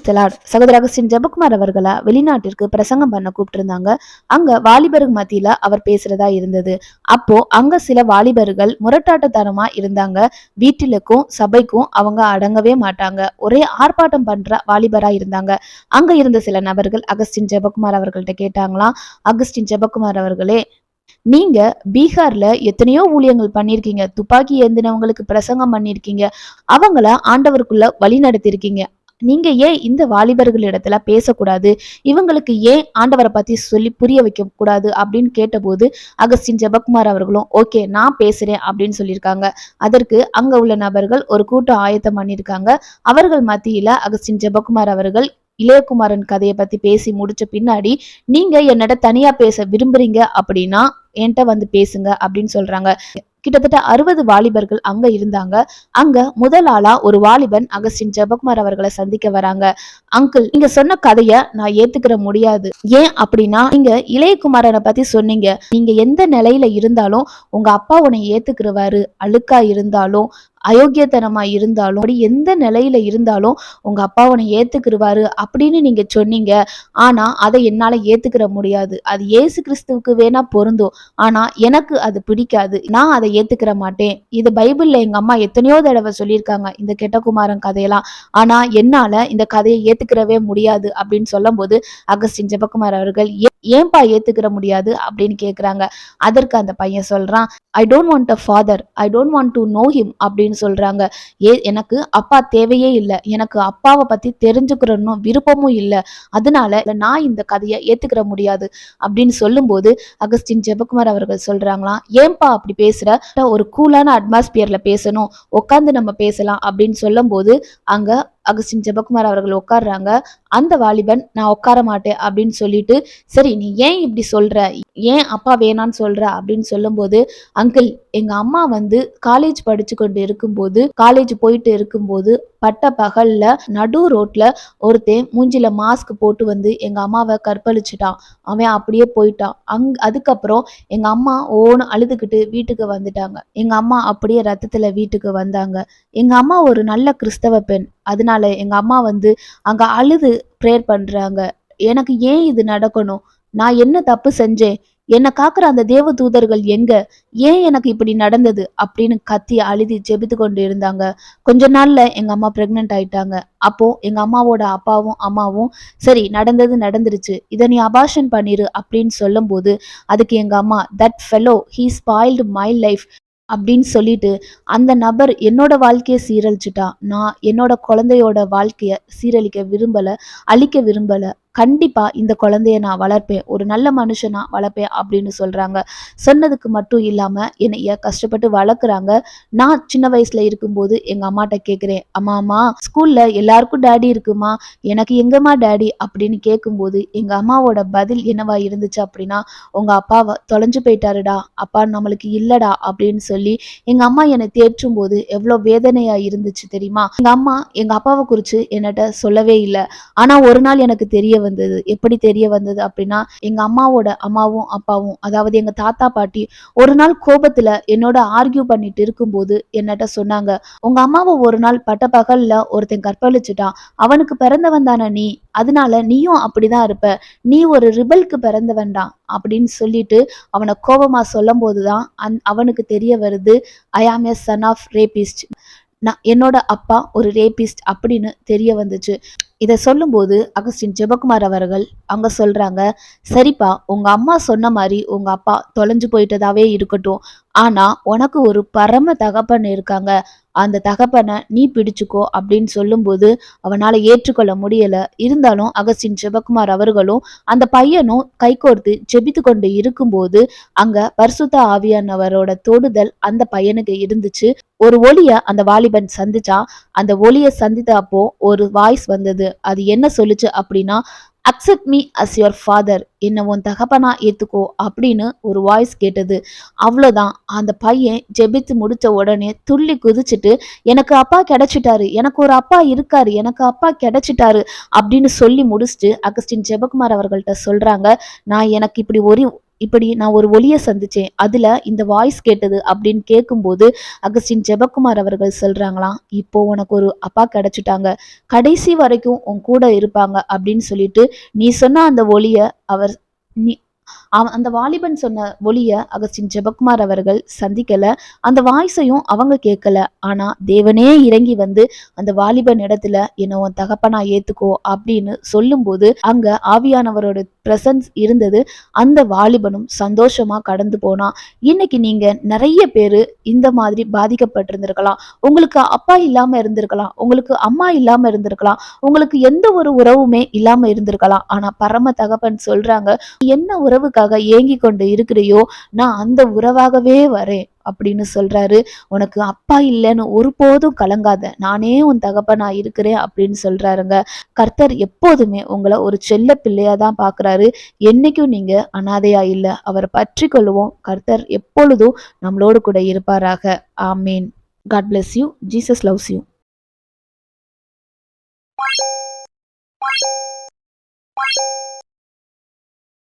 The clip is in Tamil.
பிரைஸ்தலாட். சகோதர அகஸ்டின் ஜெபக்குமார் அவர்களை வெளிநாட்டிற்கு பிரசங்கம் பண்ண கூப்பிட்டிருந்தாங்க. அங்க வாலிபர்கள் மத்தியில அவர் பேசுறதா இருந்தது. அப்போ அங்க சில வாலிபர்கள் முரட்டாட்டத்தனமா இருந்தாங்க. வீட்டிலுக்கும் சபைக்கும் அவங்க அடங்கவே மாட்டாங்க. ஒரே ஆர்ப்பாட்டம் பண்ற வாலிபரா இருந்தாங்க. அங்க இருந்த சில நபர்கள் அகஸ்டின் ஜெபக்குமார் அவர்கள்ட்ட கேட்டாங்களாம், அகஸ்டின் ஜெபக்குமார் அவர்களே, நீங்க பீகார்ல எத்தனையோ ஊழியங்கள் பண்ணிருக்கீங்க, துப்பாக்கி ஏந்தினவங்களுக்கு பிரசங்கம் பண்ணிருக்கீங்க, அவங்கள ஆண்டவருக்குள்ள வழி நடத்திருக்கீங்க. நீங்க ஏன் இந்த வாலிபர்கள் இடத்துல பேசக்கூடாது, இவங்களுக்கு ஏன் ஆண்டவரை பத்தி சொல்லி புரிய வைக்க கூடாது அப்படின்னு கேட்டபோது அகஸ்டின் ஜெபக்குமார் அவர்களும் ஓகே நான் பேசுறேன் அப்படின்னு சொல்லியிருக்காங்க. அதற்கு அங்க உள்ள நபர்கள் ஒரு கூட்டம் ஆயத்தம் பண்ணியிருக்காங்க. அவர்கள் மத்தியில அகஸ்டின் ஜெபக்குமார் அவர்கள் இளையகுமாரன் கதையை பத்தி பேசி முடிச்ச பின்னாடி, நீங்க என்னோட தனியா பேச விரும்புறீங்க அப்படின்னா என்கிட்ட வந்து பேசுங்க அப்படின்னு சொல்றாங்க. கிட்டத்தட்ட 60 வாலிபர்கள் அங்க இருந்தாங்க. அங்க முதல் ஆளா ஒரு வாலிபன் அகஸ்டின் ஜெபக்குமார் அவர்களை சந்திக்க வராங்க. அங்கிள், நீங்க சொன்ன கதைய நான் ஏத்துக்கிற முடியாது. ஏன் அப்படின்னா, நீங்க இளையகுமாரனை பத்தி சொன்னீங்க. நீங்க எந்த நிலையில இருந்தாலும் உங்க அப்பா உன்னை ஏத்துக்கிறவாரு. அழுக்கா இருந்தாலும் அயோக்கியத்தனமா இருந்தாலும் அப்படி எந்த நிலையில இருந்தாலும் உங்க அப்பா உன்னை ஏத்துக்கிருவாரு அப்படின்னு நீங்க சொன்னீங்க. ஆனா அதை என்னால ஏத்துக்கிற முடியாது. அது இயேசு கிறிஸ்துவுக்கு வேணா பொருந்தும், ஆனா எனக்கு அது பிடிக்காது. நான் அதை ஏத்துக்கிற மாட்டேன். இது பைபிள்ல எங்க அம்மா எத்தனையோ தடவை சொல்லியிருக்காங்க இந்த கெட்டகுமாரன் கதையெல்லாம். ஆனா என்னால இந்த கதையை ஏத்துக்கிறவே முடியாது அப்படின்னு சொல்லும் போது அகஸ்டின் ஜெபக்குமார் அவர்கள் ஏன்பா ஏத்துக்கிற முடியாது அப்படின்னு கேக்குறாங்க. அதற்கு அந்த பையன் சொல்றான், I don't want a father, I don't want to know him அப்படின்னு சொல்றாங்க. எனக்கு அப்பா தேவையே இல்லை, எனக்கு அப்பாவை பத்தி தெரிஞ்சுக்கிறன்னு விருப்பமும் இல்லை, அதனால நான் இந்த கதையை ஏத்துக்கிற முடியாது அப்படின்னு சொல்லும்போது அகஸ்டின் ஜெபக்குமார் அவர்கள் சொல்றாங்களாம், ஏன்பா அப்படி பேசுற, ஒரு கூலான அட்மாஸ்பியர்ல பேசணும், உட்காந்து நம்ம பேசலாம் அப்படின்னு சொல்லும் போது அங்க அகஸ்டின் ஜெபக்குமார் அவர்கள் உட்கார்றாங்க. அந்த வாலிபன் நான் உட்கார மாட்டேன் அப்படின்னு சொல்லிட்டு, சரி நீ ஏன் இப்படி சொல்ற, ஏன் அப்பா வேணான்னு சொல்ற அப்படின்னு சொல்லும் போது, அங்கிள் எங்க அம்மா காலேஜ் படிச்சு கொண்டு இருக்கும்போது, காலேஜ் போயிட்டு இருக்கும்போது பட்ட பகல்ல நடு ரோட்ல ஒருத்தன் மூஞ்சில மாஸ்க் போட்டு எங்க அம்மாவை கற்பழிச்சுட்டான். அவன் அப்படியே போயிட்டான். அதுக்கப்புறம் எங்க அம்மா ஓன்னு அழுதுகிட்டு வீட்டுக்கு வந்துட்டாங்க. எங்க அம்மா அப்படியே ரத்தத்துல வீட்டுக்கு வந்தாங்க. எங்க அம்மா ஒரு நல்ல கிறிஸ்தவ பெண், அதனால எங்க அம்மா அங்க அழுது ப்ரேயர் பண்றாங்க. எனக்கு ஏன் இது நடக்கணும், நான் என்ன தப்பு செஞ்சேன், என்னை காக்குற அந்த தேவ தூதர்கள் எங்க, ஏன் எனக்கு இப்படி நடந்தது அப்படின்னு கத்தி அழுதி ஜெபித்து கொண்டு இருந்தாங்க. கொஞ்ச நாள்ல எங்க அம்மா பிரெக்னென்ட் ஆயிட்டாங்க. அப்போ எங்க அம்மாவோட அப்பாவும் அம்மாவும் சரி நடந்தது நடந்துருச்சு, இதை நீ அபார்ஷன் பண்ணிரு அப்படின்னு சொல்லும் போது அதுக்கு எங்க அம்மா, that fellow he spoiled my life அப்படின்னு சொல்லிட்டு, அந்த நபர் என்னோட வாழ்க்கையை சீரழிச்சுட்டான், நான் என்னோட குழந்தையோட வாழ்க்கைய சீரழிக்க விரும்பல, அழிக்க விரும்பல, கண்டிப்பா இந்த குழந்தைய நான் வளர்ப்பேன், ஒரு நல்ல மனுஷனா வளர்ப்பேன் அப்படின்னு சொல்றாங்க. சொன்னதுக்கு மட்டும் இல்லாம என்னைய கஷ்டப்பட்டு வளர்க்குறாங்க. நான் சின்ன வயசுல இருக்கும்போது எங்க அம்மாட்ட கேட்கிறேன், அம்மா ஸ்கூல்ல எல்லாருக்கும் டேடி இருக்குமா, எனக்கு எங்கம்மா டேடி அப்படின்னு கேட்கும்போது எங்க அம்மாவோட பதில் என்னவா இருந்துச்சு அப்படின்னா, உங்க அப்பாவை தொலைஞ்சு போயிட்டாருடா, அப்பா நம்மளுக்கு இல்லடா அப்படின்னு சொல்லி எங்க அம்மா என்னை தேற்றும் போது எவ்வளவு வேதனையா இருந்துச்சு தெரியுமா. எங்க அம்மா எங்க அப்பாவை குறிச்சு என்னட்ட சொல்லவே இல்லை. ஆனா ஒரு நாள் எனக்கு தெரிய வந்தது. எப்படி தெரிய வந்தது அப்படின்னா, எங்க அம்மாவோட அம்மாவும் அப்பாவும், அதாவது எங்க தாத்தா பாட்டி, ஒரு நாள் கோபத்துல என்னோட ஆர்கியூ பண்ணிட்டு இருக்கும்போது என்னட்ட சொன்னாங்க, உங்க அம்மாவை ஒரு நாள் பட்ட பகல்ல ஒருத்தன் கற்பழிச்சுட்டான், அவனுக்கு பிறந்தவன் தானே நீ, அதனால நீயும் அப்படிதான் இருப்ப, நீ ஒரு ரிபலுக்கு பிறந்தவன்டான் அப்படின்னு சொல்லிட்டு அவனை கோபமா சொல்லும் போதுதான் அவனுக்கு தெரிய வருது, ஐ ஆம் எ சன் ஆஃப் ரேபிஸ்ட், என்னோட அப்பா ஒரு ரேபிஸ்ட் அப்படின்னு தெரிய வந்துச்சு. இதை சொல்லும்போது அகஸ்டின் ஜெபக்குமார் அவர்கள் அங்க சொல்றாங்க, சரிப்பா உங்க அம்மா சொன்ன மாதிரி உங்க அப்பா தொலைஞ்சு போயிட்டதாவே இருக்கட்டும், ஆனா உனக்கு ஒரு பரம தகப்பன் இருக்காங்க, அந்த தகப்பனை நீ பிடிச்சுக்கோ அப்படின்னு சொல்லும்போது அவனால ஏற்றுக்கொள்ள முடியல. இருந்தாலும் அகஸ்டின் ஜெபக்குமார் அவர்களும் அந்த பையனும் கைகோர்த்து ஜெபித்து கொண்டு இருக்கும்போது அங்க பரிசுத்த ஆவியானவரோட தொடுதல் அந்த பையனுக்கு இருந்துச்சு. ஒரு ஒளிய அந்த வாலிபன் சந்திச்சான். அந்த ஒளிய சந்தித்த அப்போ ஒரு வாய்ஸ் வந்தது. அது என்ன சொல்லுச்சு அப்படின்னா, accept me as your father, என்ன உன் தகப்பனா ஏத்துக்கோ அப்படின்னு ஒரு வாய்ஸ் கேட்டது. அவ்வளோதான். அந்த பையன் ஜெபித்து முடிச்ச உடனே துள்ளி குதிச்சுட்டு, எனக்கு அப்பா கிடைச்சிட்டாரு, எனக்கு ஒரு அப்பா இருக்காரு, எனக்கு அப்பா கிடைச்சிட்டாரு அப்படின்னு சொல்லி முடிச்சுட்டு அகஸ்டின் ஜெபக்குமார் அவர்கள்ட்ட சொல்றாங்க, நான் எனக்கு இப்படி ஒரு இப்படி நான் ஒரு ஒலியை சந்திச்சேன், அதுல இந்த வாய்ஸ் கேட்டது அப்படின்னு கேட்கும்போது அகஸ்டின் ஜெபக்குமார் அவர்கள் சொல்றாங்களாம், இப்போ உனக்கு ஒரு அப்பா கிடைச்சிட்டாங்க, கடைசி வரைக்கும் உன் கூட இருப்பாங்க அப்படின்னு சொல்லிட்டு நீ சொன்ன அந்த ஒலிய அவர் நீ அந்த வாலிபன் சொன்ன ஒலிய அகஸ்டின் ஜெபக்குமார் அவர்கள் சந்திக்கல, அந்த வாய்ஸையும் அவங்க கேட்கல. ஆனா தேவனே இறங்கி வந்து அந்த வாலிபன் இடத்துல என்ன உன் தகப்பனா ஏத்துக்கோ அப்படின்னு சொல்லும்போது அங்க ஆவியானவரோட பிரசன்ஸ் இருந்தது. அந்த வாலிபனும் சந்தோஷமா கடந்து போனா. இன்னைக்கு நீங்க நிறைய பேரு இந்த மாதிரி பாதிக்கப்பட்டிருந்திருக்கலாம். உங்களுக்கு அப்பா இல்லாம இருந்திருக்கலாம், உங்களுக்கு அம்மா இல்லாம இருந்திருக்கலாம், உங்களுக்கு எந்த ஒரு உறவுமே இல்லாம இருந்திருக்கலாம். ஆனா பரம தகப்பன் சொல்றாங்க, என்ன உறவுக்காக ஏங்கி கொண்டு இருக்கிறியோ நான் அந்த உறவாகவே வரேன் அப்படின்னு சொல்றாரு. உனக்கு அப்பா இல்லைன்னு ஒருபோதும் கலங்காத, நானே உன் தகப்பனா இருக்கிறேன் அப்படின்னு சொல்றாருங்க. கர்த்தர் எப்போதுமே உங்களை ஒரு செல்ல பிள்ளையா தான் பாக்குறாரு. என்னைக்கும் நீங்க அனாதையா இல்ல, அவரை பற்றி கொள்ளுவோம். கர்த்தர் எப்பொழுதும் நம்மளோடு கூட இருப்பாராக. ஆமீன். God bless you. Jesus loves you.